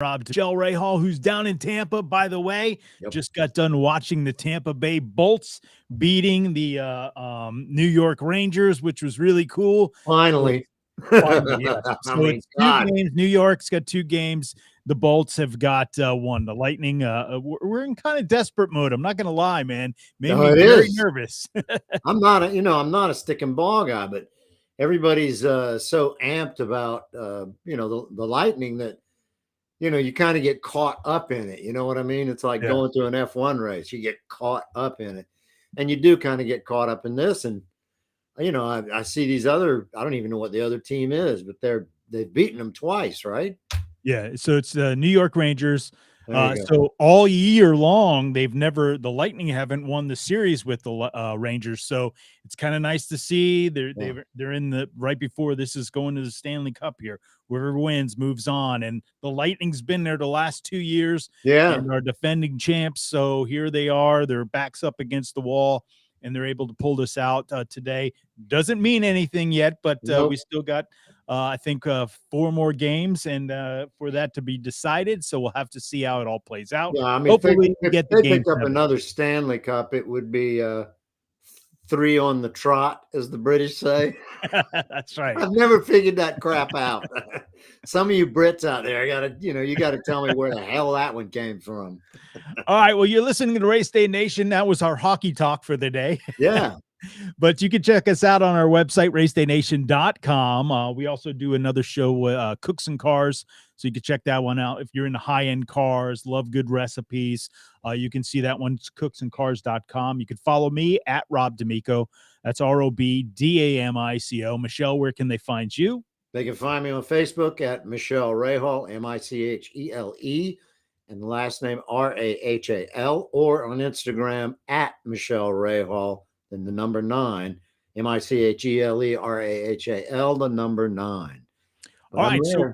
Michele Rahal, who's down in Tampa, by the way. Yep. Just got done watching the Tampa Bay Bolts beating the New York Rangers, which was really cool. Finally. Finally, yeah. So I mean, it's 2 games. New York's got 2 games. The Bolts have got 1. The Lightning, we're in kind of desperate mode. I'm not going to lie, man. Made me very nervous. I'm not a stick and ball guy, but everybody's so amped about the Lightning that you kind of get caught up in it. You know what I mean? It's like going to an F1 race. You get caught up in it, and you do kind of get caught up in this. And I see these other. I don't even know what the other team is, but they've beaten them twice, right? Yeah, so it's the New York Rangers. So all year long, the Lightning haven't won the series with the Rangers. So it's kind of nice to see they're in the right before this is going to the Stanley Cup here. Whoever wins moves on, and the Lightning's been there the last 2 years. And are defending champs. So here they are. Their backs up against the wall, and they're able to pull this out today. Doesn't mean anything yet, but we still got. I think 4 more games and for that to be decided. So we'll have to see how it all plays out. Yeah, I mean, hopefully if get they the game picked up another Stanley Cup, it would be 3 on the trot, as the British say. That's right. I've never figured that crap out. Some of you Brits out there, you gotta tell me where the hell that one came from. All right. Well, you're listening to RaceDay Nation. That was our hockey talk for the day. Yeah. But you can check us out on our website, racedaynation.com. We also do another show, Cooks and Cars. So you can check that one out. If you're into high-end cars, love good recipes, you can see that one, cooksandcars.com. You can follow me at Rob D'Amico. That's ROBDAMICO. Michele, where can they find you? They can find me on Facebook at Michele Rahal, Michele, and the last name Rahal, or on Instagram at Michele Rahal. Then the number 9, Michele Rahal, the number 9. All right, so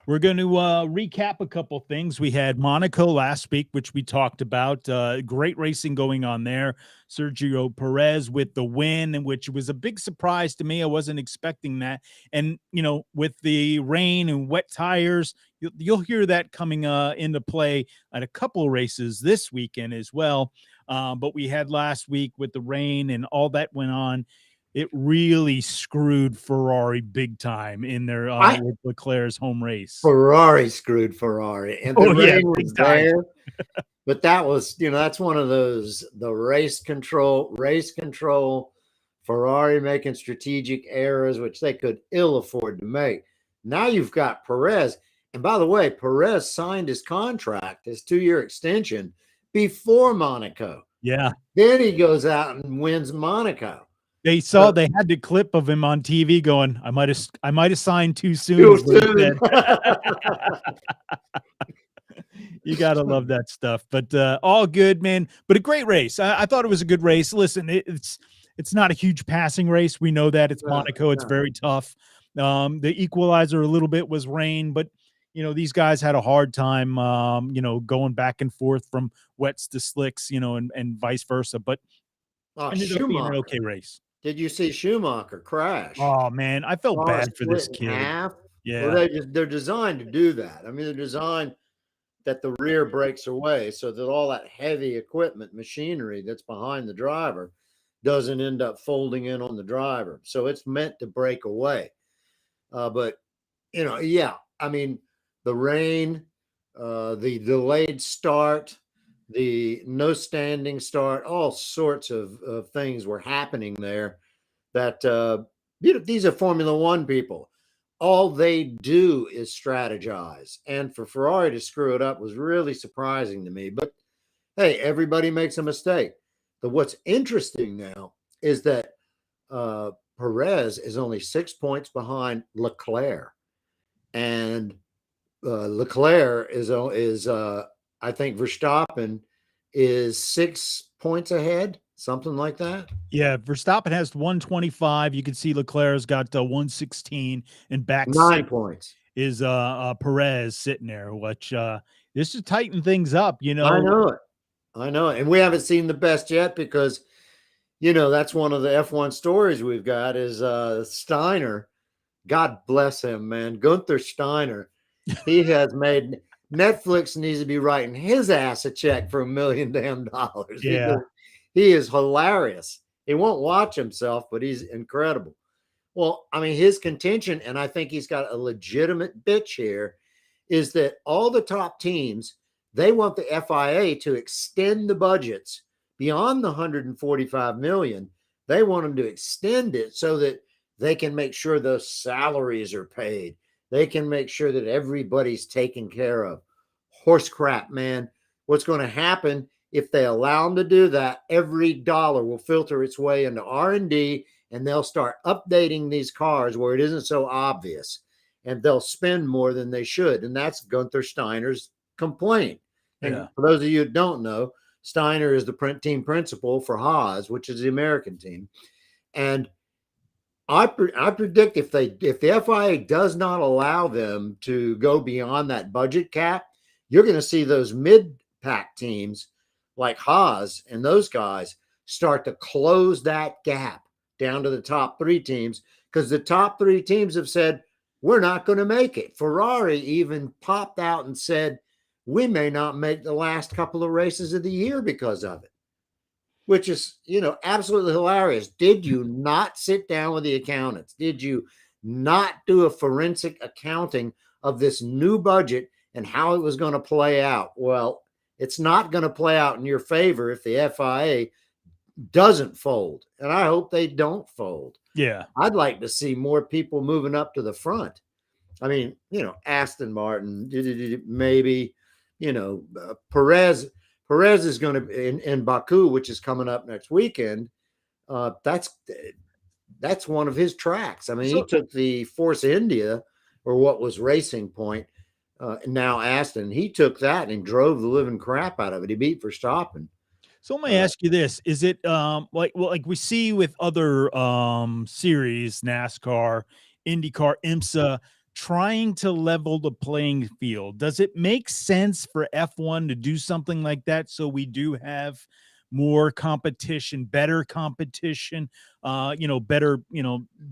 we're going to recap a couple things. We had Monaco last week, which we talked about. Great racing going on there. Sergio Perez with the win, which was a big surprise to me. I wasn't expecting that. And, with the rain and wet tires, you'll hear that coming into play at a couple races this weekend as well. But we had last week with the rain and all that went on. It really screwed Ferrari big time in their with Leclerc's home race. Ferrari screwed Ferrari, and the rain was there. But that was, that's one of those, the race control, Ferrari making strategic errors, which they could ill afford to make. Now you've got Perez. And by the way, Perez signed his contract, his 2-year extension, before Monaco. Yeah. Then he goes out and wins Monaco. They had the clip of him on TV going, I might have signed too soon. You got to love that stuff. But all good, man. But a great race. I thought it was a good race. Listen, it's not a huge passing race. We know that. It's Monaco. It's very tough. The equalizer a little bit was rain, but these guys had a hard time, going back and forth from wets to slicks, and vice versa. But ended up being an okay race. Did you see Schumacher crash? Oh man, I felt bad for this kid. Yeah, well, they're designed to do that. I mean, they're designed that the rear breaks away so that all that heavy equipment, machinery that's behind the driver doesn't end up folding in on the driver. So it's meant to break away. But I mean, the rain, the delayed start, the no standing start, all sorts of things were happening there that, these are Formula One people. All they do is strategize. And for Ferrari to screw it up was really surprising to me. But hey, everybody makes a mistake. But what's interesting now is that Perez is only 6 points behind Leclerc. And Leclerc is I think Verstappen is 6 points ahead, something like that. Yeah, Verstappen has 125. You can see Leclerc's got 116, and back 9 points is Perez sitting there, which this should tighten things up. I know it, and we haven't seen the best yet because that's one of the F1 stories we've got is Steiner. God bless him, man, Gunther Steiner. He has made Netflix needs to be writing his ass a check for $1 million damn dollars Yeah. because he is hilarious. He won't watch himself, but he's incredible. Well, I mean, his contention, and I think he's got a legitimate bitch here, is that all the top teams, they want the FIA to extend the budgets beyond the 145 million. They want them to extend it so that they can make sure those salaries are paid. They can make sure that everybody's taken care of. Horse crap, man. What's going to happen if they allow them to do that? Every dollar will filter its way into R&D, and they'll start updating these cars where it isn't so obvious, and they'll spend more than they should. And that's Gunther Steiner's complaint. And Yeah. for those of you who don't know, Steiner is the team principal for Haas, which is the American team. And I predict if the FIA does not allow them to go beyond that budget cap, you're going to see those mid-pack teams like Haas and those guys start to close that gap down to the top three teams, because the top three teams have said, we're not going to make it. Ferrari even popped out and said, we may not make the last couple of races of the year because of it, which is, absolutely hilarious. Did you not sit down with the accountants? Did you not do a forensic accounting of this new budget and how it was going to play out? Well, it's not going to play out in your favor if the FIA doesn't fold. And I hope they don't fold. Yeah. I'd like to see more people moving up to the front. I mean, Aston Martin, maybe, Perez is going to in Baku, which is coming up next weekend. That's one of his tracks. I mean, he took the Force India, or what was Racing Point, now Aston. He took that and drove the living crap out of it. He beat Verstappen. So let me ask you this. Is it like we see with other series, NASCAR, IndyCar, IMSA, trying to level the playing field? Does it make sense for F1 to do something like that so we do have more competition, better competition, better,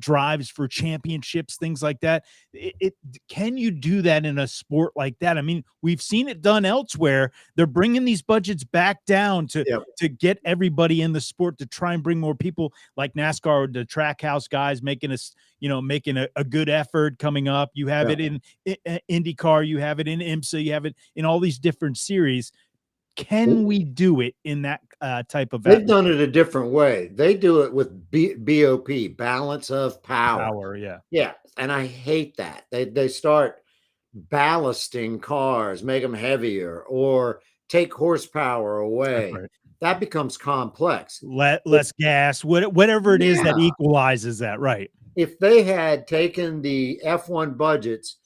drives for championships, things like that? Can you do that in a sport like that? I mean, we've seen it done elsewhere. They're bringing these budgets back down to get everybody in the sport, to try and bring more people, like NASCAR, the Trackhouse guys making us, making a good effort coming up. You have it in IndyCar, you have it in IMSA, you have it in all these different series. Can we do it in that type of? They've done it a different way. They do it with BOP, balance of power. Yeah, and I hate that. They start ballasting cars, make them heavier, or take horsepower away. Right. That becomes complex. Less gas, whatever it is that equalizes that, right? If they had taken the F1 budgets,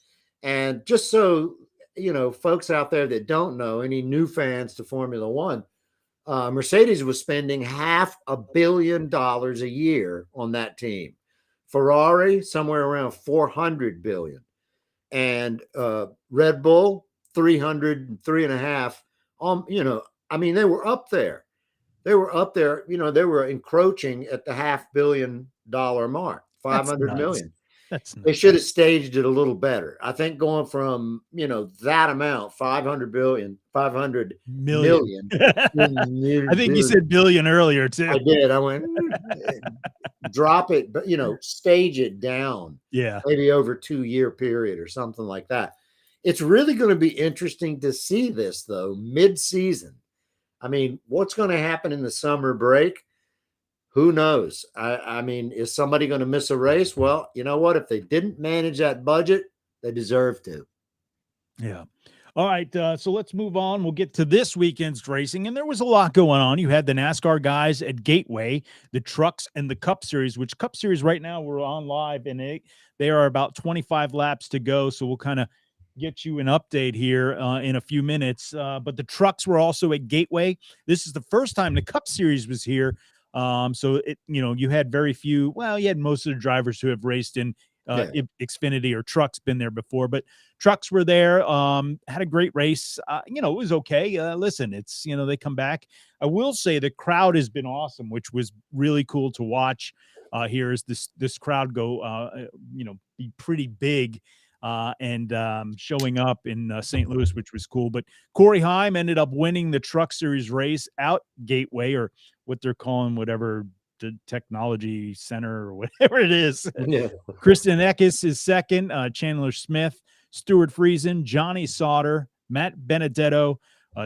and just so folks out there that don't know, any new fans to Formula One, Mercedes was spending $500 million a year on that team. Ferrari, somewhere around 400 billion. And Red Bull, 300, 3.5. I mean, they were up there. They were encroaching at the $500 million mark, 500 million. That's nuts. They should have staged it a little better. I think going from, that amount, 500 million. I think you said billion earlier too. I did. I went, drop it, but, stage it down. Yeah. Maybe over 2-year period or something like that. It's really going to be interesting to see this, though, mid-season. I mean, what's going to happen in the summer break? Who knows? I mean, is somebody going to miss a race? Well, you know what? If they didn't manage that budget, they deserve to. Yeah. All right. So let's move on. We'll get to this weekend's racing. And there was a lot going on. You had the NASCAR guys at Gateway, the trucks, and the Cup Series, which Cup Series right now we're on live, and they are about 25 laps to go. So we'll kind of get you an update here in a few minutes. But the trucks were also at Gateway. This is the first time the Cup Series was here. So you had very few. Well, you had most of the drivers who have raced in Xfinity or trucks been there before, but trucks were there. Had a great race. It was okay. Listen, it's they come back. I will say the crowd has been awesome, which was really cool to watch. Here is this crowd go, be pretty big. and showing up in St. Louis, which was cool. But Corey Heim ended up winning the Truck Series race out Gateway, or what they're calling whatever the technology center or whatever it is. Yeah. Kristen Eckes is second. Chandler Smith, Stuart Friesen, Johnny Sauter, Matt Benedetto,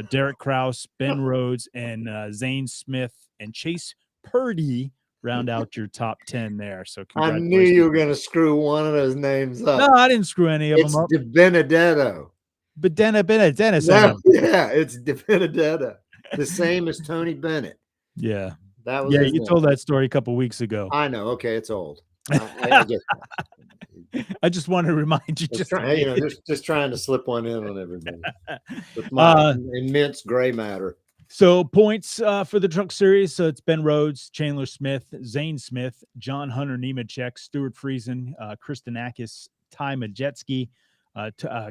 Derek Kraus, Ben Rhodes, and Zane Smith and Chase Purdy round out your top 10 there. So I congratulations. knew you were going to screw one of those names up. No, I didn't screw any of It's them up. De Benedetto. Benedetto. No, yeah, it's De Benedetto. The same as Tony Bennett. Yeah. That was You told that story a couple weeks ago. I know. Okay, it's old. I just want to remind you. Just trying to slip one in on everybody with my immense gray matter. So points for the Truck Series. So it's Ben Rhodes, Chandler Smith, Zane Smith, John Hunter Nemechek, Stuart Friesen, Kristen Eckes, Ty Majeski,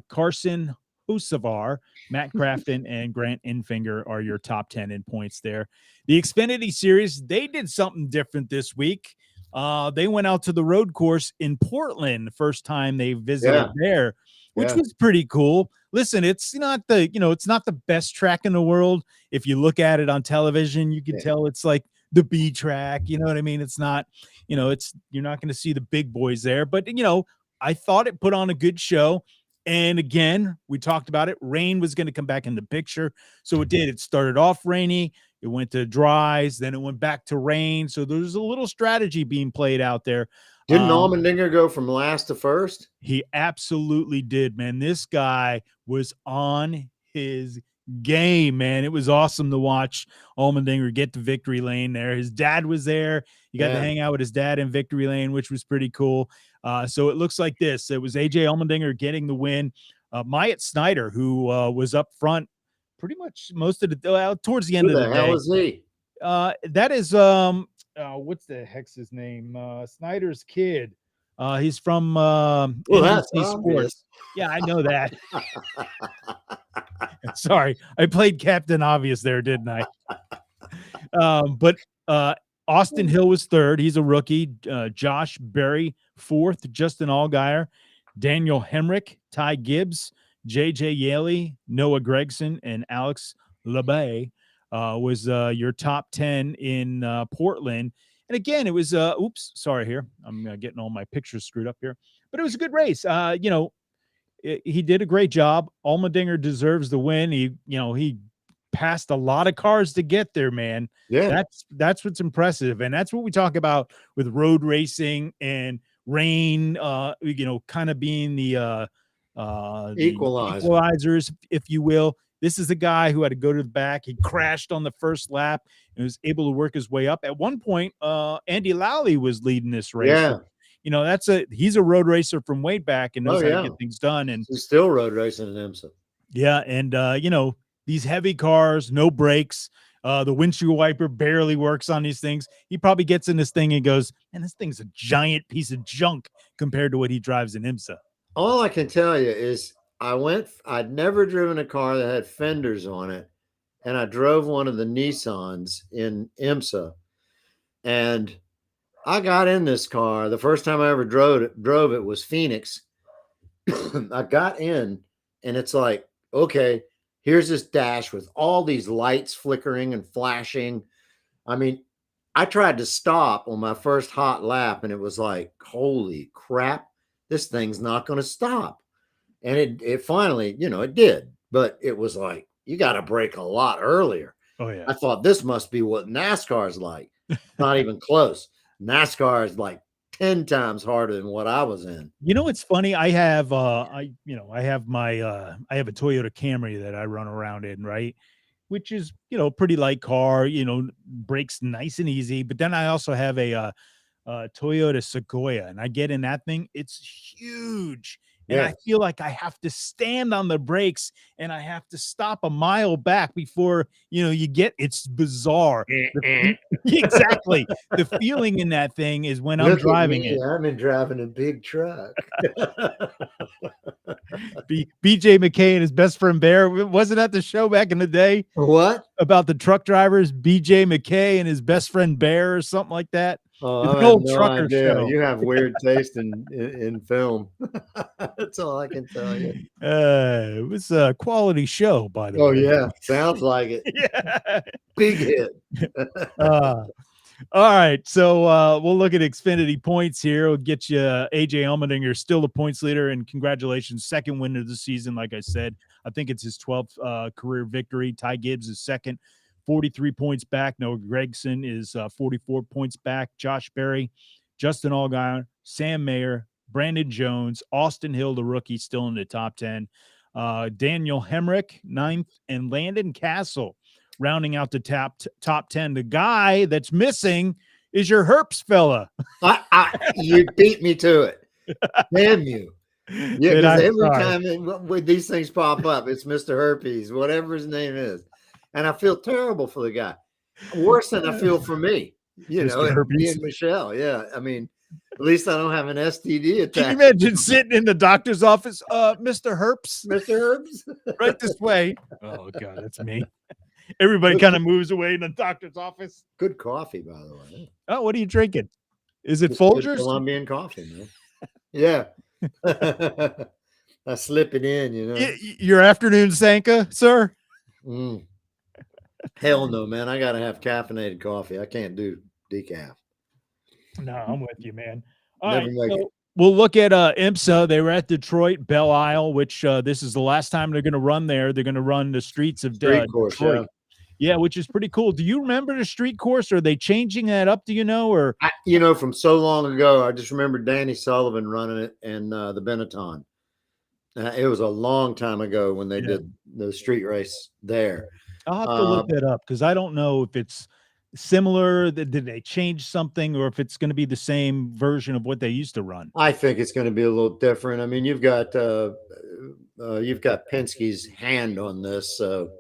Carson Hocevar, Matt Crafton, and Grant Infinger are your top 10 in points there. The Xfinity Series, they did something different this week. They went out to the road course in Portland the first time they visited there, which was pretty cool. Listen, it's not the best track in the world. If you look at it on television, you can tell it's like the B track. You know what I mean? It's not, you're not going to see the big boys there. But, I thought it put on a good show. And again, we talked about it. Rain was going to come back in the picture. So it did. It started off rainy. It went to dries. Then it went back to rain. So there's a little strategy being played out there. Didn't Allmendinger go from last to first? He absolutely did, man. This guy was on his game, man. It was awesome to watch Allmendinger get to victory lane there. His dad was there. You got to hang out with his dad in victory lane, which was pretty cool. So it looks like this. It was AJ Allmendinger getting the win. Myatt Snyder, who was up front pretty much most of the towards the end of the day. Who the hell is he? That is what's the heck's his name? Snyder's kid. He's from NBC Sports. Yeah, I know that. Sorry, I played Captain Obvious there, didn't I? But Austin Hill was third. He's a rookie. Josh Berry fourth. Justin Allgaier, Daniel Hemrick, Ty Gibbs, J.J. Yaley, Noah Gregson, and Alex LeBay was your top 10 in Portland. And again, it was oops, sorry here. I'm getting all my pictures screwed up here. But it was a good race. He did a great job. Allmendinger deserves the win. He passed a lot of cars to get there, man. Yeah. That's what's impressive. And that's what we talk about with road racing and rain, kind of being the equalizers, if you will. This is a guy who had to go to the back. He crashed on the first lap and was able to work his way up. At one point, Andy Lally was leading this race. Yeah. So, he's a road racer from way back and knows how to get things done. And he's still road racing in IMSA. Yeah. And, these heavy cars, no brakes. The windshield wiper barely works on these things. He probably gets in this thing and goes, man, this thing's a giant piece of junk compared to what he drives in IMSA. All I can tell you is I'd never driven a car that had fenders on it, and I drove one of the Nissans in IMSA, and I got in this car. The first time I ever drove it was Phoenix. I got in, and it's like, okay, here's this dash with all these lights flickering and flashing. I mean, I tried to stop on my first hot lap, and it was like, holy crap, this thing's not going to stop. And it finally, it did. But it was like, you got to brake a lot earlier. Oh, yeah. I thought this must be what NASCAR's like. Not even close. NASCAR is like 10 times harder than what I was in. It's funny. I have I have a Toyota Camry that I run around in, right? Which is, pretty light car, brakes nice and easy. But then I also have a Toyota Sequoia, and I get in that thing. It's huge. And I feel like I have to stand on the brakes and I have to stop a mile back before, you get, it's bizarre. Exactly. The feeling in that thing is when I'm driving it. I've been driving a big truck. BJ McKay and his best friend Bear. Wasn't that the show back in the day? What? About the truck drivers, BJ McKay and his best friend Bear or something like that. Oh, It's I an have old no trucker idea. show. You have weird taste in film. That's all I can tell you. It was a quality show, by the Oh, way. yeah. Sounds like it. Yeah. Big hit. Uh, all right. So we'll look at Xfinity points here. We'll get you AJ Allmendinger, still the points leader, and congratulations, second win of the season. Like I said, I think it's his 12th career victory. Ty Gibbs is second, 43 points back. Noah Gragson is 44 points back. Josh Berry, Justin Allgaier, Sam Mayer, Brandon Jones, Austin Hill, the rookie, still in the top 10. Daniel Hemrick, ninth, and Landon Castle rounding out the top 10. The guy that's missing is your Herps fella. You beat me to it. Damn you. Yeah, And because I'm every sorry. time when these things pop up, it's Mr. Herpes, whatever his name is. And I feel terrible for the guy. Worse than I feel for me, Mr. me Herpes. and Michelle. Yeah. I mean, at least I don't have an STD attack. Can you imagine sitting in the doctor's office? Mr. Herps, Mr. Herbs? right this way. Oh, God, that's me. Everybody kind of moves away in the doctor's office. Good coffee, by the way. Oh, what are you drinking? Is it It's good Folgers? Colombian coffee, man. Yeah. I slip it in, Your afternoon Sanka, sir? Mm. Hell no, man. I got to have caffeinated coffee. I can't do decaf. No, I'm with you, man. All Never right, make it. so we'll look at IMSA. They were at Detroit, Belle Isle, which this is the last time they're going to run there. They're going to run the streets of Street course, Detroit. Yeah, which is pretty cool. Do you remember the street course? Are they changing that up? Do you know? Or from so long ago, I just remember Danny Sullivan running it and the Benetton. It was a long time ago when they did the street race there. I'll have to look that up because I don't know if it's similar. Did they change something, or if it's going to be the same version of what they used to run? I think it's going to be a little different. I mean, you've got Penske's hand on this, so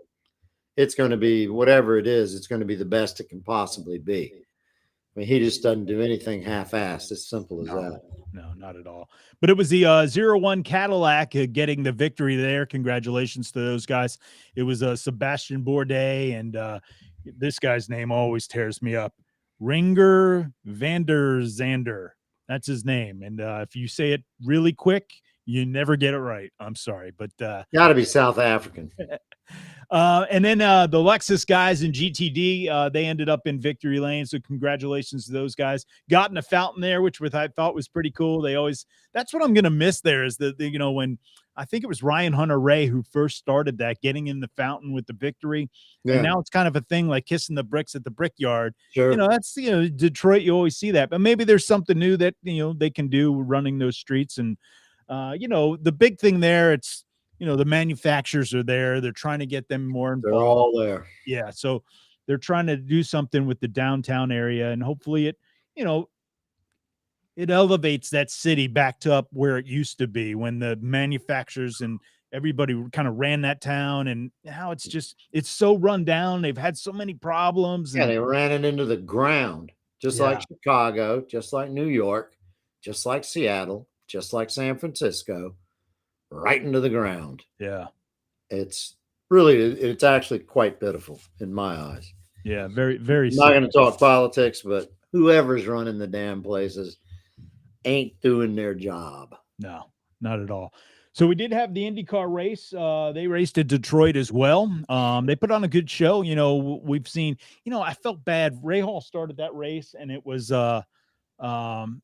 it's going to be whatever it is. It's going to be the best it can possibly be. I mean, he just doesn't do anything half-assed. It's simple as that. No, not at all. But it was the 01 Cadillac getting the victory there. Congratulations to those guys. It was Sebastian Bourdais, and this guy's name always tears me up. Ringer van der Zander. That's his name. And if you say it really quick, you never get it right. I'm sorry, but got to be South African. And then the Lexus guys in GTD, they ended up in victory lane. So congratulations to those guys. Got in a fountain there, which I thought was pretty cool. That's what I'm going to miss there is when I think it was Ryan Hunter-Ray who first started that, getting in the fountain with the victory. Yeah. And now it's kind of a thing like kissing the bricks at the Brickyard. Sure. That's, Detroit, you always see that. But maybe there's something new that, they can do running those streets. And, the big thing there, it's, the manufacturers are there. They're trying to get them more involved. They're all there. Yeah. So they're trying to do something with the downtown area, and hopefully it elevates that city back to up where it used to be when the manufacturers and everybody kind of ran that town, and now it's so run down. They've had so many problems. Yeah, they ran it into the ground, just like Chicago, just like New York, just like Seattle, just like San Francisco. Right into the ground. Yeah. It's actually quite pitiful in my eyes. Yeah, very, very. I'm not going to talk politics, but whoever's running the damn places ain't doing their job. No, not at all. So we did have the IndyCar race. They raced at Detroit as well. They put on a good show. We've seen, I felt bad. Rahal started that race, and it was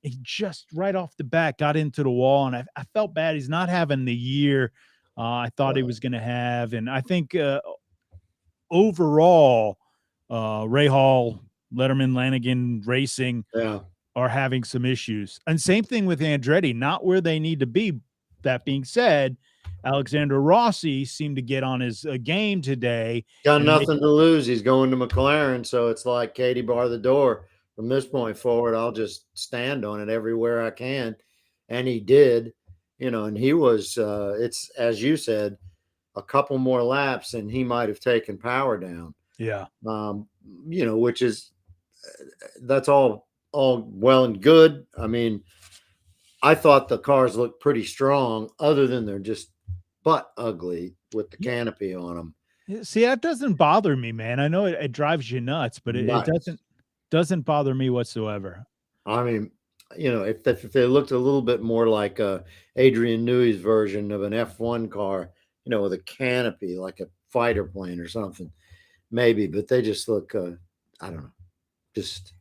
he just right off the bat got into the wall, and I felt bad. He's not having the year I thought he was going to have. And I think overall, Rahal, Letterman, Lanigan Racing are having some issues. And same thing with Andretti, not where they need to be. That being said, Alexander Rossi seemed to get on his game today. Got nothing to lose. He's going to McLaren, so it's like Katie bar the door. From this point forward, I'll just stand on it everywhere I can. And he did, and he was, it's, as you said, a couple more laps and he might have taken power down. Yeah. Which is, that's all well and good. I mean, I thought the cars looked pretty strong, other than they're just butt ugly with the canopy on them. See, that doesn't bother me, man. I know it drives you nuts, but it doesn't bother me whatsoever. I mean, if they looked a little bit more like Adrian Newey's version of an F1 car, with a canopy like a fighter plane or something, maybe. But they just look, I don't know, just.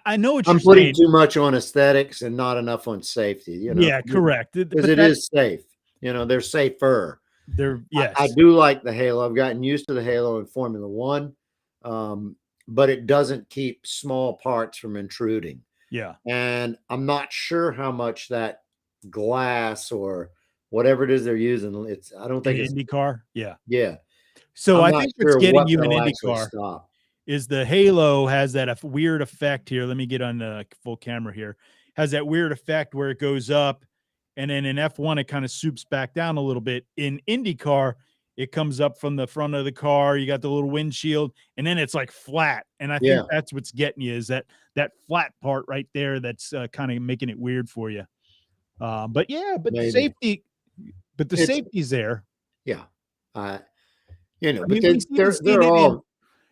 I know what you're I'm putting saying. too much on aesthetics and not enough on safety. Yeah, correct. Because But it is safe. They're safer. I yes. do like the halo. I've gotten used to the halo in Formula One, but it doesn't keep small parts from intruding. Yeah. And I'm not sure how much that glass or whatever it is they're using. I don't think it's IndyCar. Yeah. yeah. So I'm I not think what's sure getting what you in that'll actually IndyCar stop. is the halo has that weird effect here. Let me get on the full camera here. Has that weird effect where it goes up, and then in F1 it kind of swoops back down a little bit. In IndyCar, it comes up from the front of the car. You got the little windshield, and then it's like flat. And I Yeah, think that's what's getting you is that flat part right there. That's kind of making it weird for you. But yeah, but maybe the it's safety's there. yeah. Uh, I but mean, we've even seen they're it in all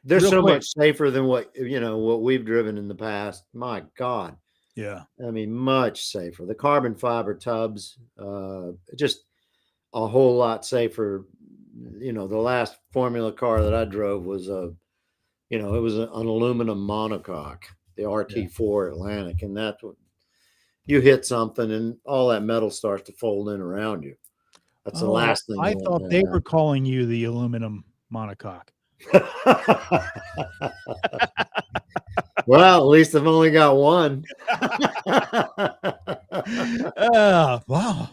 they're real so quick. much safer than what we've driven in the past. My God. Yeah. I mean, much safer. The carbon fiber tubs, just a whole lot safer. The last Formula car that I drove was it was an aluminum monocoque, the Yeah. RT4 Atlantic, and that's what you hit something, and all that metal starts to fold in around you. That's the Oh, last thing I you want thought they were to calling you the aluminum monocoque. happen. Well, at least I've only got one. Wow.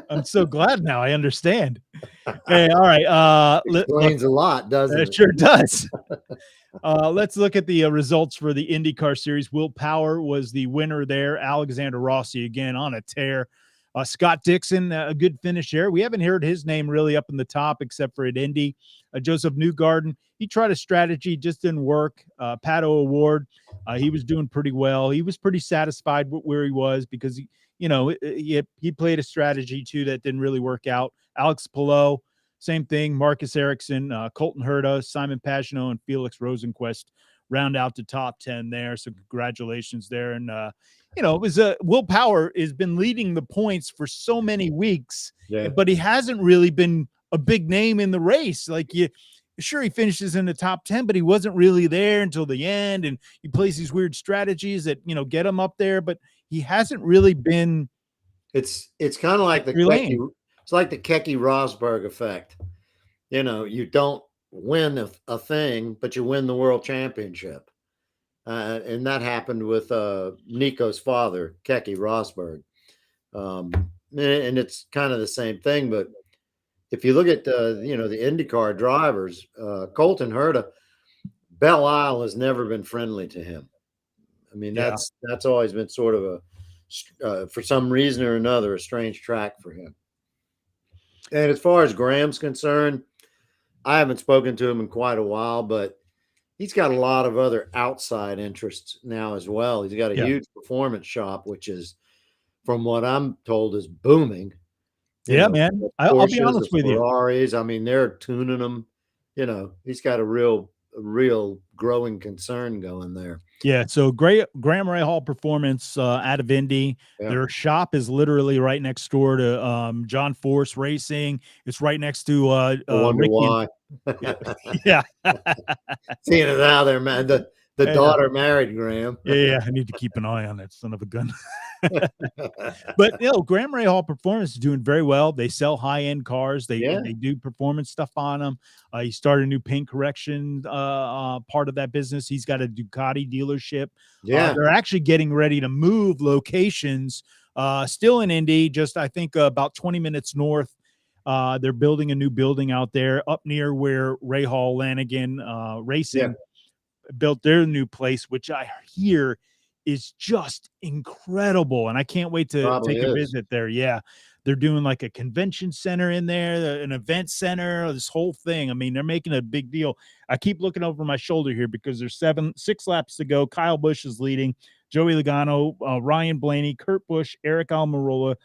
I'm so glad now I understand. Hey, all right. Look, Explains a lot, doesn't it it? sure does. Let's look at the results for the IndyCar series. Will Power was the winner there. Alexander Rossi again on a tear. Scott Dixon, a good finish there. We haven't heard his name really up in the top except for at Indy. Joseph Newgarden, he tried a strategy, just didn't work. Pato Award, he was doing pretty well. He was pretty satisfied with where he was because he played a strategy too that didn't really work out. Alex Palou, same thing. Marcus Ericsson, Colton Herta, Simon Pagenaud, and Felix Rosenquist round out the top 10 there. So congratulations there. And, it was Will Power has been leading the points for so many weeks, Yeah. but he hasn't really been a big name in the race. Sure, he finishes in the top 10, but he wasn't really there until the end. And he plays these weird strategies that, get him up there, but he hasn't really been It's kind of like victory lane. it's like the Keke Rosberg effect. You don't win a thing, but you win the world championship. And that happened with Nico's father, Keke Rosberg. And it's kind of the same thing. But if you look at the IndyCar drivers, Colton Herta, Belle Isle has never been friendly to him. I mean, Yeah. that's always been sort of for some reason or another, a strange track for him. And as far as Graham's concerned, I haven't spoken to him in quite a while, but he's got a lot of other outside interests now as well. He's got a Yeah. huge performance shop, which is, from what I'm told, is booming. Yeah, man. The I'll be Porsches, the honest with you. Ferraris. I mean, they're tuning them. He's got a real growing concern going there. Yeah, so Graham Rahal Performance out of Indy. Yeah. Their shop is literally right next door to John Force Racing. It's right next to I wonder Ricky. why. Yeah. Seeing it out there, man. The Yeah. daughter married Graham. Yeah, I need to keep an eye on that son of a gun. But Graham Rahal Performance is doing very well. They sell high-end cars. They do performance stuff on them. He started a new paint correction part of that business. He's got a Ducati dealership. Yeah. They're actually getting ready to move locations. Still in Indy, just I think about 20 minutes north. They're building a new building out there up near where Rahal Lanigan Racing built their new place, which I hear is just incredible. And I can't wait to take a visit there. Yeah. They're doing like a convention center in there, an event center, this whole thing. I mean, they're making a big deal. I keep looking over my shoulder here because there's 6 laps to go. Kyle Busch is leading, Joey Logano, Ryan Blaney, Kurt Busch, Eric Almirola,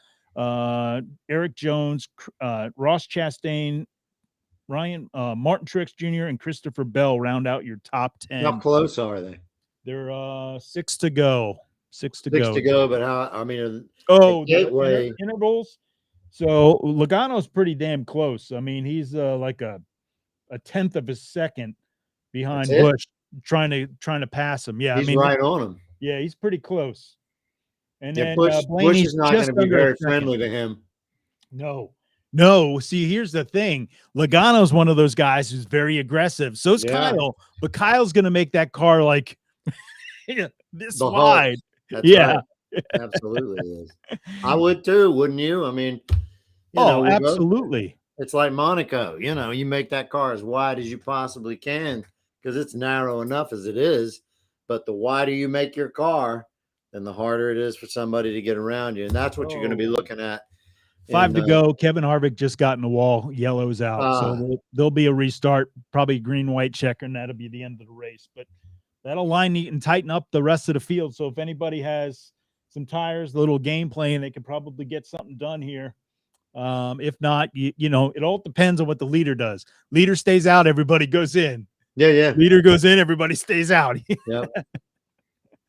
Eric Jones, Ross Chastain, Martin Truex Jr. and Christopher Bell round out your top 10. How close are they? They're 6 to go. 6 to 6 go. to go, but how? I mean, Oh, at Gateway. intervals. So Logano's pretty damn close. I mean, he's like a tenth of a second That's behind it. Busch, trying to pass him. Yeah, I He's mean, right on him. yeah, he's pretty close. And Yeah, then Bush Blaney's is not going just to be under a very second. friendly to him. No, no. See, here's the thing. Logano's one of those guys who's very aggressive. So's Kyle, but Kyle's going to make that car like this The wide. That's Yeah. right. Absolutely is. I would too, wouldn't you? I mean, Absolutely. It's like Monaco. You make that car as wide as you possibly can because it's narrow enough as it is. But the wider you make your car, then the harder it is for somebody to get around you. And that's what you're going to be looking at. 5 to go. Kevin Harvick just got in the wall. Yellow's out. So there'll be a restart, probably green, white check, and that'll be the end of the race. But that'll line and tighten up the rest of the field. So if anybody has some tires, a little game plan, they can probably get something done here. If not, it all depends on what the leader does. Leader stays out, everybody goes in. Yeah. Leader goes in, everybody stays out.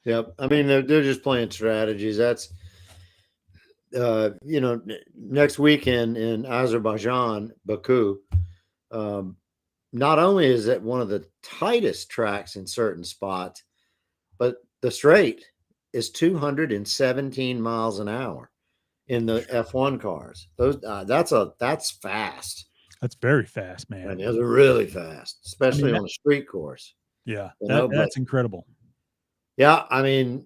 Yep. I mean, they're just playing strategies. That's next weekend in Azerbaijan, Baku. Not only is it one of the tightest tracks in certain spots, but the straight is 217 miles an hour in the F1 cars. That's fast. That's very fast, man. And those are really fast, especially on a street course. Yeah, that's incredible. Yeah, I mean,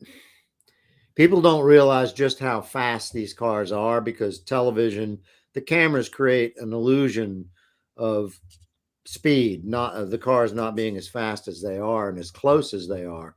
people don't realize just how fast these cars are because television, the cameras create an illusion of speed, not of the cars not being as fast as they are and as close as they are.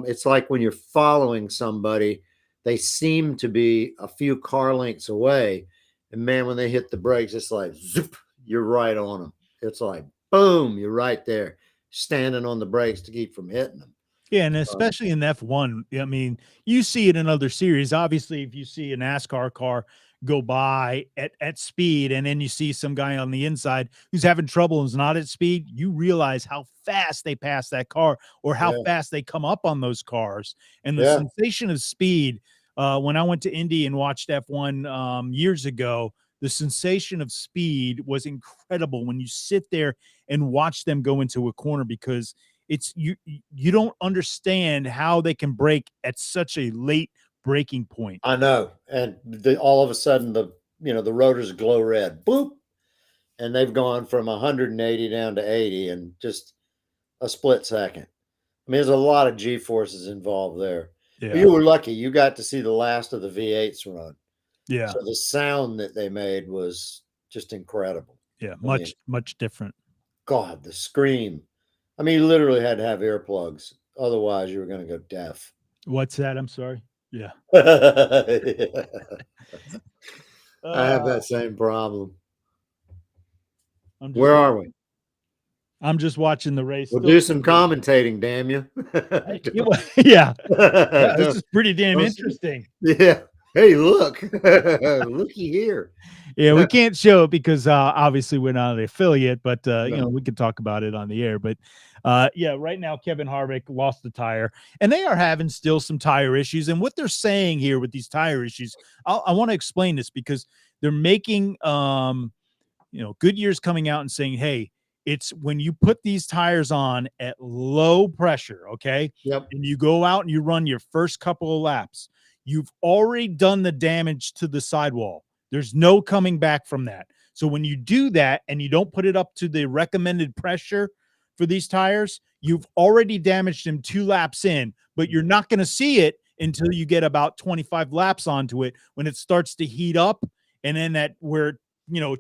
It's like when you're following somebody, they seem to be a few car lengths away. And man, when they hit the brakes, it's like, zoop, you're right on them. It's like, boom, you're right there, standing on the brakes to keep from hitting them. Yeah, and especially in F1, I mean, you see it in other series. Obviously, if you see a NASCAR car go by at speed, and then you see some guy on the inside who's having trouble and is not at speed, you realize how fast they pass that car or how fast they come up on those cars. And the sensation of speed, when I went to Indy and watched F1 years ago, the sensation of speed was incredible when you sit there and watch them go into a corner because it's you don't understand how they can brake at such a late breaking point. I know. And all of a sudden the rotors glow red. Boop. And they've gone from 180 down to 80 in just a split second. I mean, there's a lot of G-forces involved there. Yeah. You were lucky. You got to see the last of the V8s run. Yeah. So the sound that they made was just incredible. Yeah, much different. God, the scream. I mean, you literally had to have earplugs. Otherwise, you were going to go deaf. What's that? I'm sorry. Yeah. I have that same problem. Where are we? I'm just watching the race. We'll do some commentating, damn you. Yeah. This is pretty damn interesting. Yeah. Hey, look. Looky here. Yeah, we can't show it because obviously we're not an affiliate, but we could talk about it on the air. But right now Kevin Harvick lost the tire, and they are having still some tire issues. And what they're saying here with these tire issues, I want to explain this because they're making Goodyear's coming out and saying, hey, it's when you put these tires on at low pressure, okay? Yep. And you go out and you run your first couple of laps, you've already done the damage to the sidewall. There's no coming back from that. So when you do that and you don't put it up to the recommended pressure for these tires, you've already damaged them 2 laps in, but you're not going to see it until you get about 25 laps onto it when it starts to heat up. And then that where,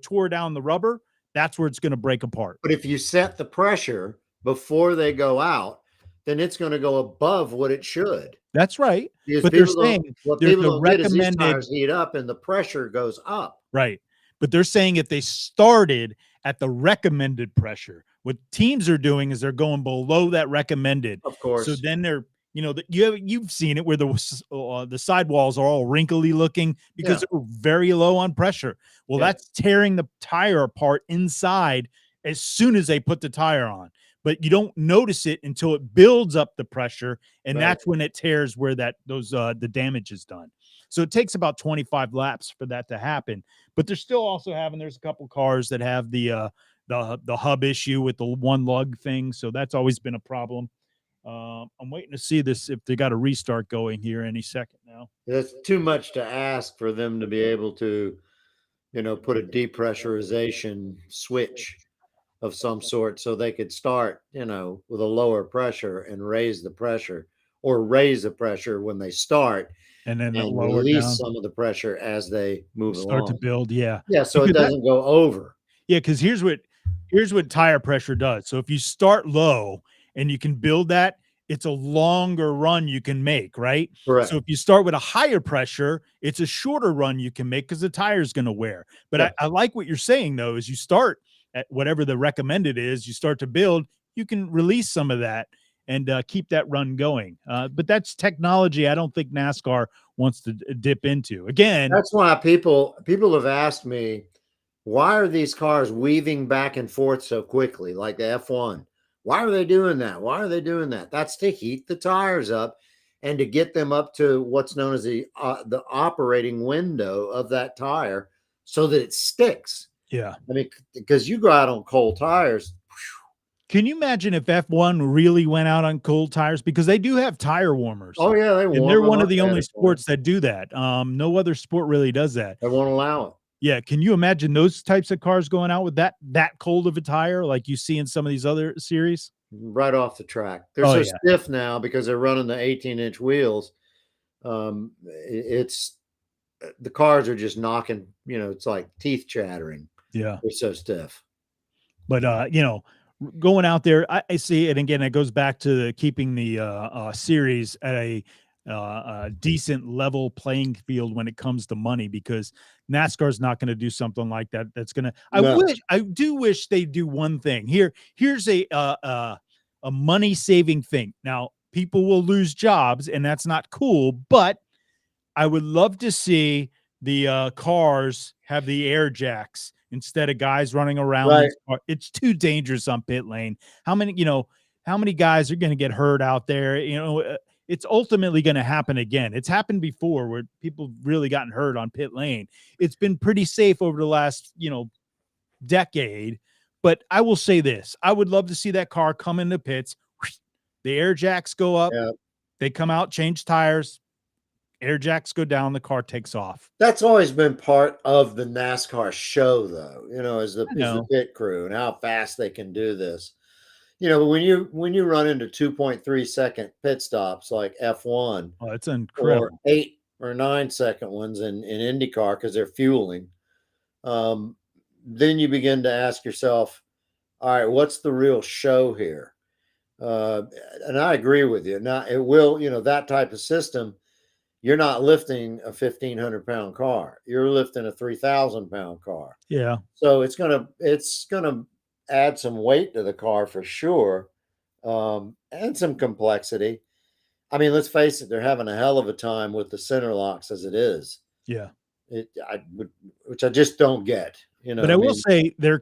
tore down the rubber, that's where it's going to break apart. But if you set the pressure before they go out, then it's going to go above what it should. That's right. Because but they're saying there's the recommended tires heat up and the pressure goes up. Right. But they're saying if they started at the recommended pressure, what teams are doing is they're going below that recommended. Of course. So then they're, you've seen it where the sidewalls are all wrinkly looking because they're very low on pressure. Well, that's tearing the tire apart inside as soon as they put the tire on. but you don't notice it until it builds up the pressure, and Right. that's when it tears where the damage is done. So it takes about 25 laps for that to happen. But they're still also having there's a couple cars that have the hub issue with the one lug thing, so that's always been a problem. I'm waiting to see this if they got a restart going here any second now. That's too much to ask for them to be able to, put a depressurization switch of some sort so they could start, with a lower pressure and raise the pressure, or raise the pressure when they start And then and lower it release down, some of the pressure as they move start to along. build, yeah. Yeah, so it Because that doesn't go over. Yeah, because here's what tire pressure does. So if you start low and you can build that, it's a longer run you can make, right? So Correct. if you start with a higher pressure, it's a shorter run you can make because the tire's going to wear. But Yeah. I like what you're saying though, is you start at whatever the recommended is, you start to build, you can release some of that and keep that run going. But that's technology I don't think NASCAR wants to dip into. Again, That's why people have asked me, why are these cars weaving back and forth so quickly, like the F1? Why are they doing that? Why are they doing that? That's to heat the tires up and to get them up to what's known as the operating window of that tire so that it sticks. yeah. I mean, because you go out on cold tires. Can you imagine if F1 really went out on cold tires? Because they do have tire warmers, Oh yeah, they and warm they're them one of up the only better for 'em. sports that do that. No other sport really does that. They won't allow it. Yeah, can you imagine those types of cars going out with that cold of a tire like you see in some of these other series? Right off the track. They're Oh, so yeah. stiff now because they're running the 18-inch wheels. It's the cars are just knocking, it's like teeth chattering. Yeah. They're so stiff. But, going out there, I see it again, it goes back to keeping the, series at a decent level playing field when it comes to money because NASCAR's not gonna do something like that. That's gonna No. I do wish they do one thing. Here's a money-saving thing. Now, people will lose jobs, and that's not cool, but I would love to see the cars have the air jacks instead of guys running around Right. these car. It's too dangerous on pit lane. How many guys are going to get hurt out there? It's ultimately going to happen again. It's happened before where people really gotten hurt on pit lane. It's been pretty safe over the last, decade. But I will say this: I would love to see that car come into pits. The air jacks go up. Yeah. They come out, change tires, air jacks go down, the car takes off. That's always been part of the NASCAR show, though, is the I is the know. pit crew and how fast they can do this. But when you run into 2.3-second pit stops like F1 Oh, it's or incredible. 8 or 9-second ones in IndyCar because they're fueling, um, then you begin to ask yourself, all right, what's the real show here? Uh, and I agree with you. Now it will, that type of system. You're not lifting a 1,500-pound car. You're lifting a 3,000-pound car. Yeah. So it's gonna add some weight to the car for sure, and some complexity. I mean, let's face it, they're having a hell of a time with the center locks as it is. Yeah. Which I just don't get. But I I will mean, say the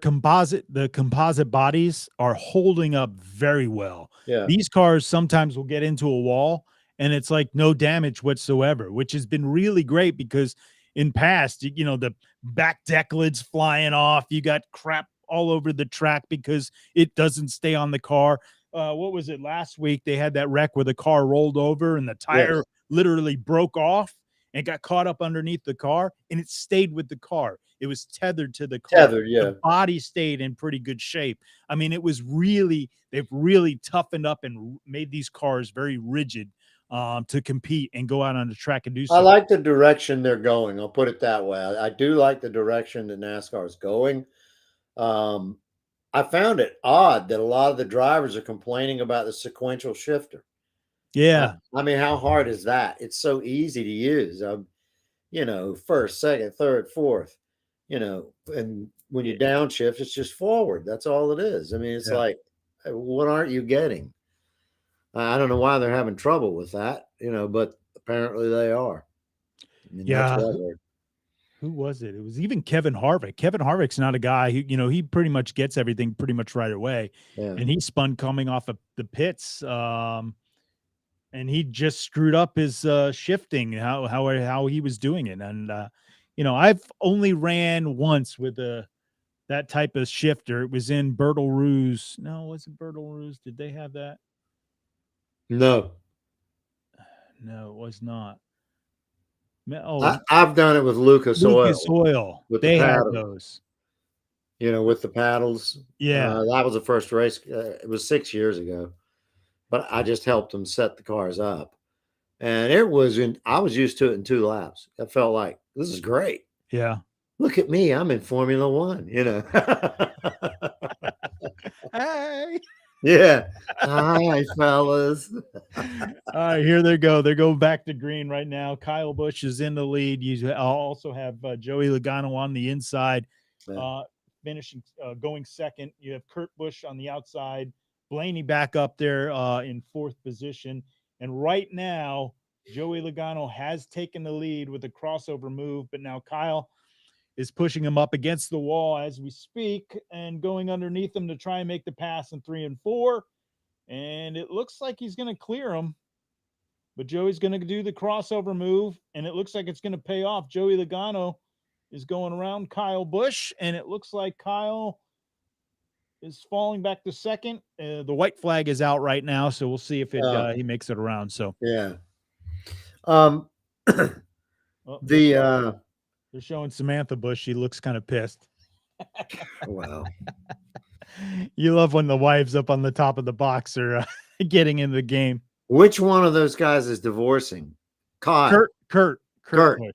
composite bodies are holding up very well. yeah, These cars sometimes will get into a wall and it's like no damage whatsoever, which has been really great because in past, the back deck lids flying off, you got crap all over the track because it doesn't stay on the car. What was it last week? They had that wreck where the car rolled over and the tire yes, literally broke off and got caught up underneath the car and it stayed with the car. It was tethered to the car. tethered, The yeah. body stayed in pretty good shape. I mean, they've really toughened up and made these cars very rigid to compete and go out on the track and do I so. like the direction they're going. I'll put it that way. I do like the direction that NASCAR is going. Um, I found it odd that a lot of the drivers are complaining about the sequential shifter. Yeah. I mean, how hard is that? It's so easy to use. First, second, third, fourth, and when you downshift, it's just forward. That's all it is. I mean, it's Yeah. like, what aren't you getting? I don't know why they're having trouble with that, but apparently they are. I mean, that's Yeah. what they're. who was it? It was even Kevin Harvick. Kevin Harvick's not a guy who, he pretty much gets everything pretty much right away. Yeah. And he spun coming off of the pits. And he just screwed up his shifting, how he was doing it. And I've only ran once with that type of shifter. It was in Bertle Rouge. No, was it Bertle Rouge? Did they have that? No. No, it was not. Oh, I've done it with Lucas Oil. With the They had paddle, those. with the paddles. Yeah. That was the first race. It was 6 years ago, but I just helped them set the cars up. And I was used to it in 2 laps. I felt like, this is great. Yeah. Look at me. I'm in Formula One, Hey. Yeah. Hi, fellas. All right, here they go. They're going back to green right now. Kyle Busch is in the lead. You also have Joey Logano on the inside, finishing, going second. You have Kurt Busch on the outside. Blaney back up there in 4th position. And right now, Joey Logano has taken the lead with a crossover move, but now Kyle is pushing him up against the wall as we speak and going underneath him to try and make the pass in 3 and 4. And it looks like he's going to clear him, but Joey's going to do the crossover move, and it looks like it's going to pay off. Joey Logano is going around Kyle Busch, and it looks like Kyle is falling back to second. The white flag is out right now, so we'll see if he makes it around. So yeah. They're showing Samantha Busch. She looks kind of pissed. Wow. You love when the wives up on the top of the box are getting in the game. Which one of those guys is divorcing? Kurt Busch.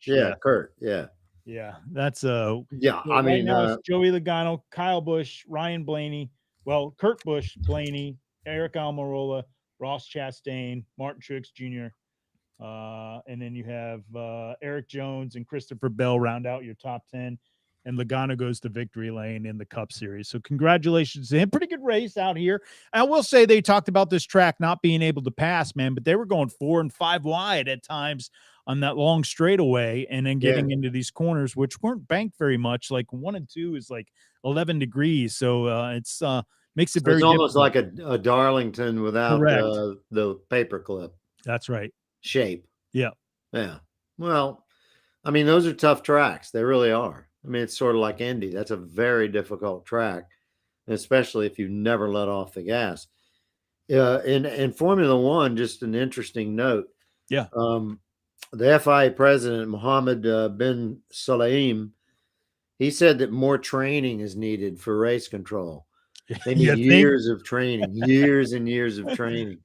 Yeah, Kurt. Yeah. Yeah. That's yeah. I mean, now it's Joey Logano, Kyle Busch, Ryan Blaney. Well, Kurt Busch, Blaney, Eric Almirola, Ross Chastain, Martin Truex Jr. And then you have Eric Jones and Christopher Bell round out your top 10. And Logano goes to victory lane in the Cup Series. So congratulations to him. Pretty good race out here. I will say they talked about this track not being able to pass, man, but they were going 4 and 5 wide at times on that long straightaway and then getting into these corners, which weren't banked very much. Like 1 and 2 is like 11 degrees. So it's makes it very almost difficult. like a Darlington without the paperclip. That's right. Shape. Yeah. Yeah. Well, I mean, those are tough tracks. They really are. I mean, it's sort of like Indy. That's a very difficult track, especially if you never let off the gas. In Formula One, just an interesting note. Yeah. The FIA president, Mohammed bin Sulayem, he said that more training is needed for race control. They need years of training, years and years of training.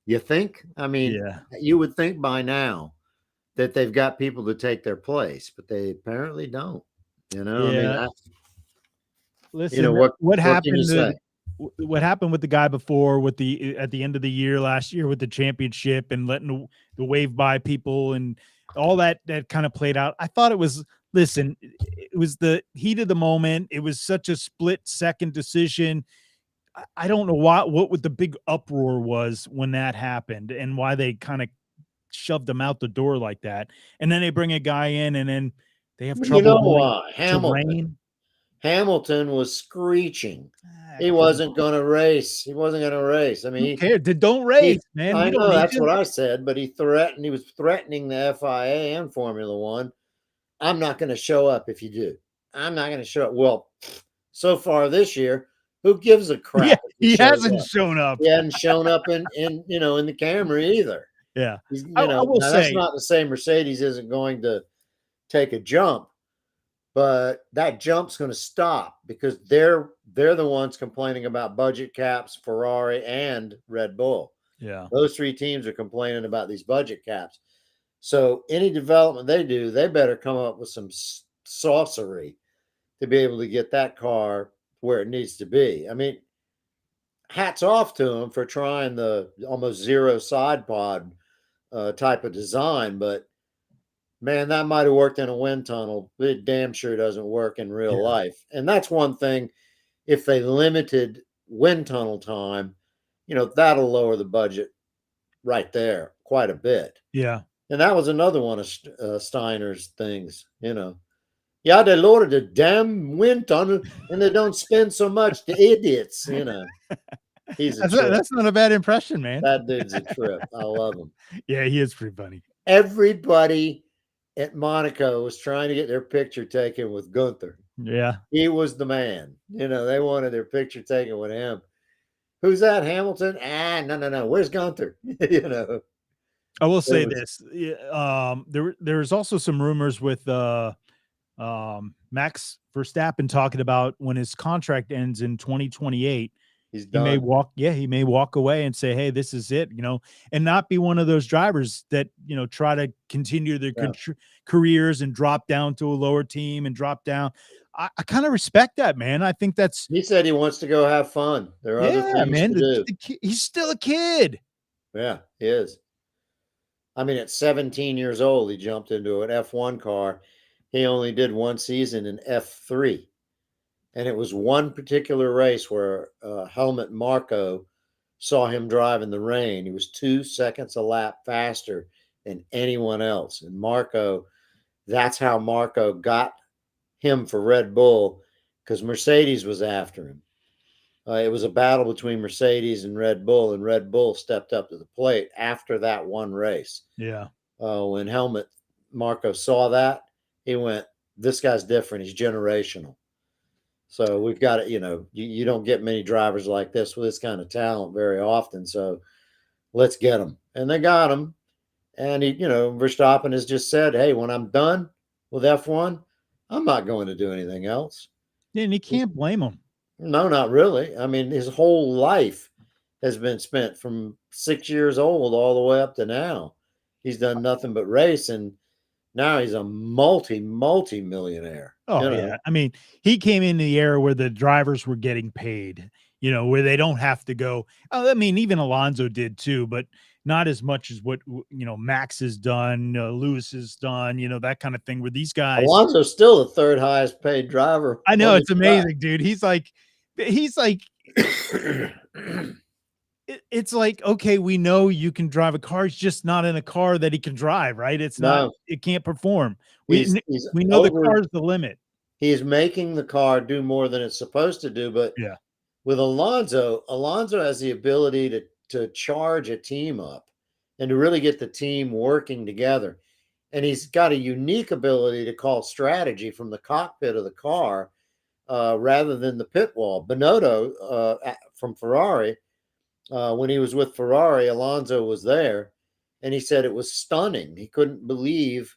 You think? I mean, you would think by now that they've got people to take their place, but they apparently don't. I mean, listen, what happened? What happened with the guy before at the end of the year last year with the championship and letting the wave by people and all that kind of played out. I thought it was the heat of the moment. It was such a split second decision. I don't know what the big uproar was when that happened and why they kind of shoved him out the door like that. And then they bring a guy in and then they have trouble. Hamilton was screeching. He wasn't going to race. I mean, don't race, man. I know that's what I said, but he was threatening the FIA and Formula One. I'm not going to show up if you do. I'm not going to show up. Well, so far this year, who gives a crap? Yeah, he hasn't shown up. He hadn't shown up in the Camry either. Yeah. I will say that's not to say Mercedes isn't going to take a jump, but that jump's going to stop because they're the ones complaining about budget caps, Ferrari and Red Bull. Yeah. Those 3 teams are complaining about these budget caps. So any development they do, they better come up with some sorcery to be able to get that car where it needs to be. I mean, hats off to them for trying the almost zero side pod type of design, but man, that might have worked in a wind tunnel. But it damn sure doesn't work in real life. And that's one thing. If they limited wind tunnel time, that'll lower the budget right there quite a bit. Yeah. And that was another one of Steiner's things, Yeah, they lowered the damn wind tunnel and they don't spend so much. The idiots, you know. He's a trip. That's not a bad impression, man. That dude's a trip. I love him. Yeah, he is pretty funny. Everybody at Monaco was trying to get their picture taken with Gunther. Yeah. He was the man. You know, they wanted their picture taken with him. Who's that, Hamilton? No. Where's Gunther? You know. I will say was, this. There's also some rumors with Max Verstappen talking about when his contract ends in 2028. he's He may done. walk, yeah, he may walk away and say, "Hey, this is it," and not be one of those drivers that try to continue their careers and drop down to a lower team and drop down. I kind of respect that, man. I think that's He said he wants to go have fun. There are other things man. to do. He's still a kid. Yeah, he is. I mean, at 17 years old, he jumped into an F1 car. He only did one season in F3. And it was one particular race where Helmut Marko saw him drive in the rain. He was 2 seconds a lap faster than anyone else. And that's how Marko got him for Red Bull, because Mercedes was after him. It was a battle between Mercedes and Red Bull stepped up to the plate after that one race. Yeah. When Helmut Marko saw that, he went, "This guy's different. He's generational." So we've got it. You don't get many drivers like this with this kind of talent very often. So let's get him. And they got him. And Verstappen has just said, "Hey, when I'm done with F1, I'm not going to do anything else." Yeah, and you can't blame him. No, not really. I mean, his whole life has been spent from 6 years old all the way up to now. He's done nothing but race, and now he's a multi-millionaire. Oh, yeah. I mean, he came in the era where the drivers were getting paid, where they don't have to go. I mean, even Alonso did too, but not as much as what, Max has done, Lewis has done, that kind of thing, where these guys. Alonso's still the third highest paid driver. I know, it's amazing, dude. He's like, it's like, okay, we know you can drive a car. It's just not in a car that he can drive, right? It's not, it can't perform. We know the car is the limit. He's making the car do more than it's supposed to do. But yeah, with Alonso has the ability to charge a team up and to really get the team working together. And he's got a unique ability to call strategy from the cockpit of the car rather than the pit wall. Binotto from Ferrari, when he was with Ferrari, Alonso was there, and he said it was stunning. He couldn't believe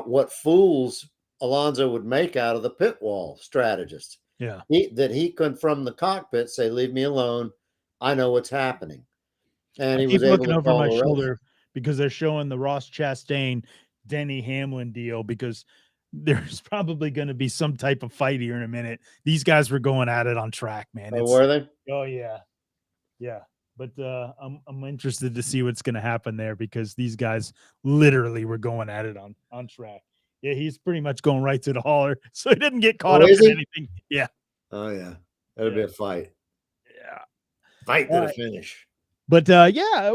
what fools Alonso would make out of the pit wall strategist. Yeah, that he could from the cockpit say, "Leave me alone. I know what's happening." And I he keep was able looking to over call my the race. shoulder because they're showing the Ross Chastain, Denny Hamlin deal, because there's probably going to be some type of fight here in a minute. These guys were going at it on track, man. Oh, were they? Oh yeah. Yeah. But I'm interested to see what's going to happen there, because these guys literally were going at it on track. Yeah, he's pretty much going right to the hauler, so he didn't get caught up in anything. Yeah. Oh yeah, that'll be a fight. Yeah, fight to the finish. But yeah,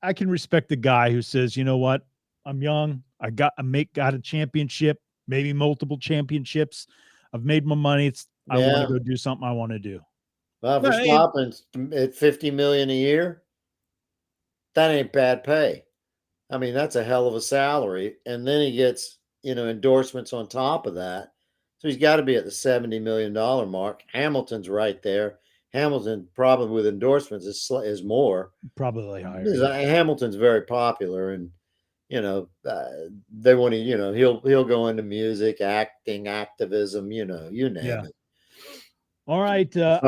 I can respect the guy who says, "You know what? I'm young. I got a championship, maybe multiple championships. I've made my money. I want to go do something I want to do." Well, Verstappen's at $50 million a year. That ain't bad pay. I mean, that's a hell of a salary, and then he gets endorsements on top of that. So he's got to be at the $70 million mark. Hamilton's right there. Hamilton probably with endorsements is more, probably higher. Hamilton's very popular, and they want to he'll go into music, acting, activism, you name it. All right, I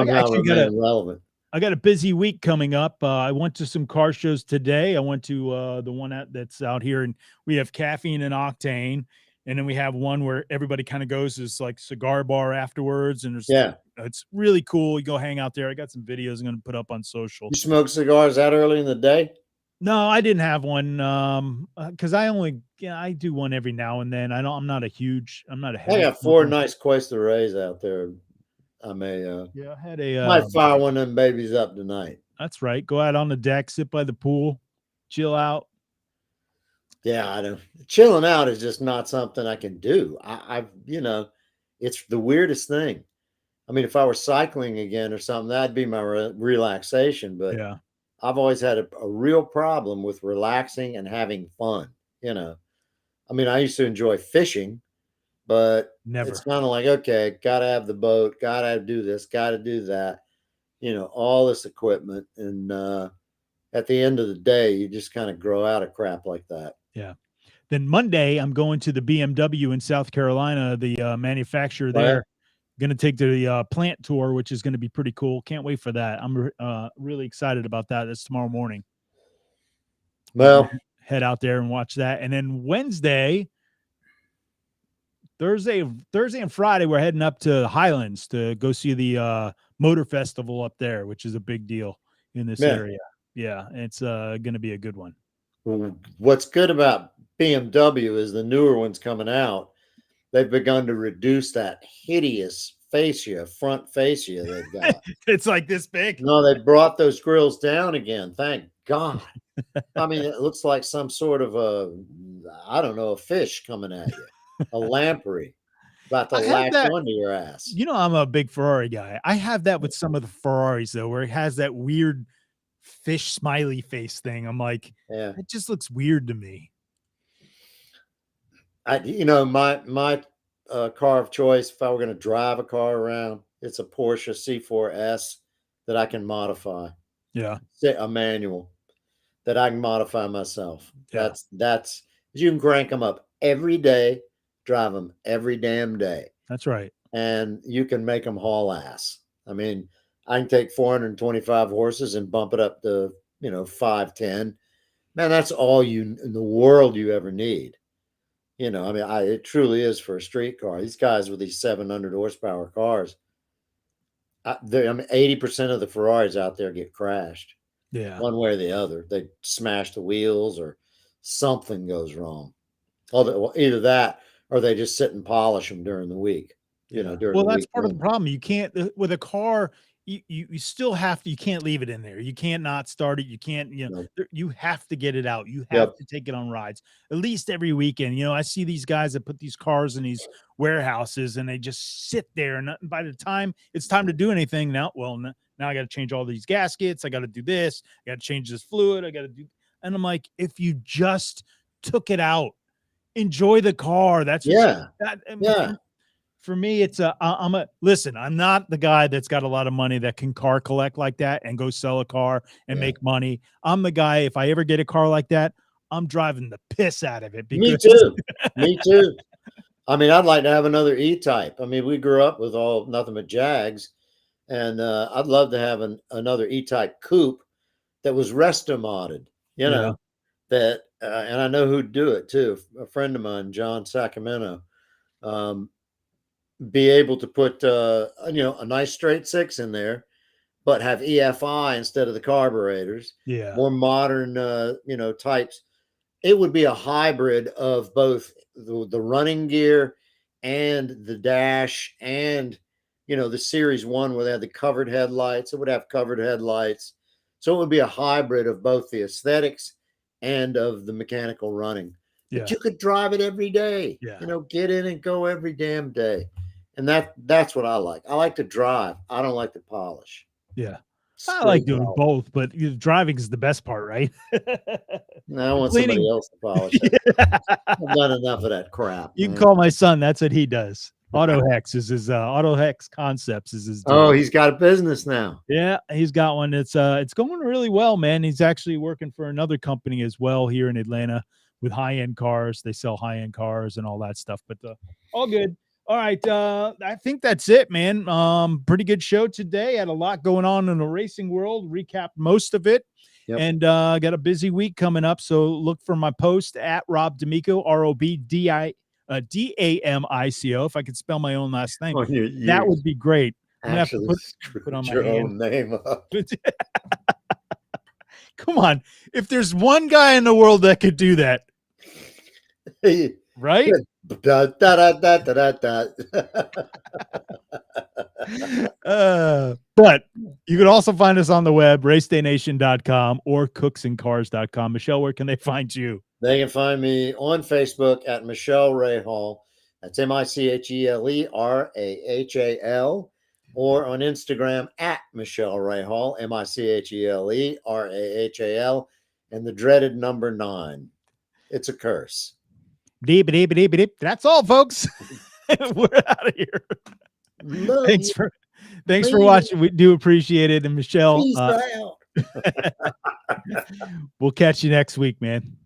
got a busy week coming up. I went to some car shows today. I went to the one that's out here, and we have Caffeine and Octane, and then we have one where everybody kind of goes is like cigar bar afterwards, and it's really cool. You go hang out there. I got some videos I'm going to put up on social. You smoke cigars that early in the day? No, I didn't have one because I do one every now and then. I'm not a heavy. I got 4 nice Cuesta Rays out there. I may might fire one of them babies up tonight. That's right. Go out on the deck, sit by the pool, chill out. Yeah, I don't. Chilling out is just not something I can do. It's the weirdest thing. I mean, if I were cycling again or something, that'd be my relaxation. But Yeah, I've always had a real problem with relaxing and having fun. You know, I mean, I used to enjoy fishing, but it's never. kind of like, okay, got to have the boat, got to do this, got to do that, all this equipment. And at the end of the day, you just kind of grow out of crap like that. Yeah. Then Monday, I'm going to the BMW in South Carolina, the manufacturer Oh, yeah. there. Going to take the plant tour, which is going to be pretty cool. Can't wait for that. I'm really excited about that. That's tomorrow morning. We're going Well, to head out there and watch that. And then Thursday and Friday, we're heading up to Highlands to go see the Motor Festival up there, which is a big deal in this yeah. area. Yeah, it's going to be a good one. What's good about BMW is the newer ones coming out. They've begun to reduce that hideous fascia, front fascia they've got. It's like this big. No, they brought those grills down again. Thank God. I mean, it looks like some sort of I don't know, a fish coming at you, a lamprey about to I have latch that. onto your ass. I'm a big Ferrari guy. I have that with some of the Ferraris though, where it has that weird fish smiley face thing. I'm like, Yeah. it just looks weird to me. My car of choice, if I were going to drive a car around, it's a Porsche C4S that I can modify. Yeah. A manual that I can modify myself. Yeah. That's you can crank them up every day, drive them every damn day, That's right. and you can make them haul ass. I mean, I can take 425 horses and bump it up to 510. Man, that's all you in the world you ever need. I mean, it truly is for a street car. These guys with these 700 horsepower cars, I mean, 80% of the Ferraris out there get crashed. Yeah. One way or the other. They smash the wheels or something goes wrong. Either that or they just sit and polish them during the week. Yeah. During Well, the that's week. part of the problem. You can't with a car. You still have to. You can't leave it in there. You can't not start it. You can't. No. You have to get it out. You have Yep. to take it on rides at least every weekend. I see these guys that put these cars in these warehouses and they just sit there. And by the time it's time to do anything, now I got to change all these gaskets. I got to do this. I got to change this fluid. I got to do. And I'm like, if you just took it out, enjoy the car. That's Yeah. yeah. For me, it's listen, I'm not the guy that's got a lot of money that can car collect like that and go sell a car and make money. I'm the guy, if I ever get a car like that, I'm driving the piss out of it. Me too. Me too. I mean, I'd like to have another E-Type. I mean, we grew up with nothing but Jags, and I'd love to have another E-Type coupe that was resto modded. That, and I know who'd do it too. A friend of mine, John Sacramento, be able to put a nice straight six in there, but have EFI instead of the carburetors. Yeah. More modern, types. It would be a hybrid of both the running gear and the dash and the Series 1 where they had the covered headlights. It would have covered headlights. So it would be a hybrid of both the aesthetics and of the mechanical running. Yeah. But you could drive it every day. Yeah. Get in and go every damn day. And that's what I like. I like to drive. I don't like to polish. Yeah. I like doing both, but driving is the best part, right? No, I want somebody else to polish it. I've done enough of that crap. You can call my son. That's what he does. AutoHex is his AutoHex Concepts is his deal. Oh, he's got a business now. Yeah, he's got one. It's going really well, man. He's actually working for another company as well here in Atlanta with high-end cars. They sell high-end cars and all that stuff, but all good. All right, I think that's it, man. Pretty good show today. Had a lot going on in the racing world. Recapped most of it, and got a busy week coming up. So look for my post at Rob D'Amico, ROBDAMICO. If I could spell my own last name, that would be great. I'm gonna have to put on your own name up. Come on, if there's one guy in the world that could do that, right? Da, da, da, da, da, da. But you can also find us on the web, racedaynation.com or cooksandcars.com. Michele, where can they find you? They can find me on Facebook at Michele Rahal. That's MicheleRahal, or on Instagram at Michele Rahal, MicheleRahal, and the dreaded number 9. It's a curse. That's all, folks. We're out of here. Thanks for watching. We do appreciate it. And Michele, peace out. we'll catch you next week, man.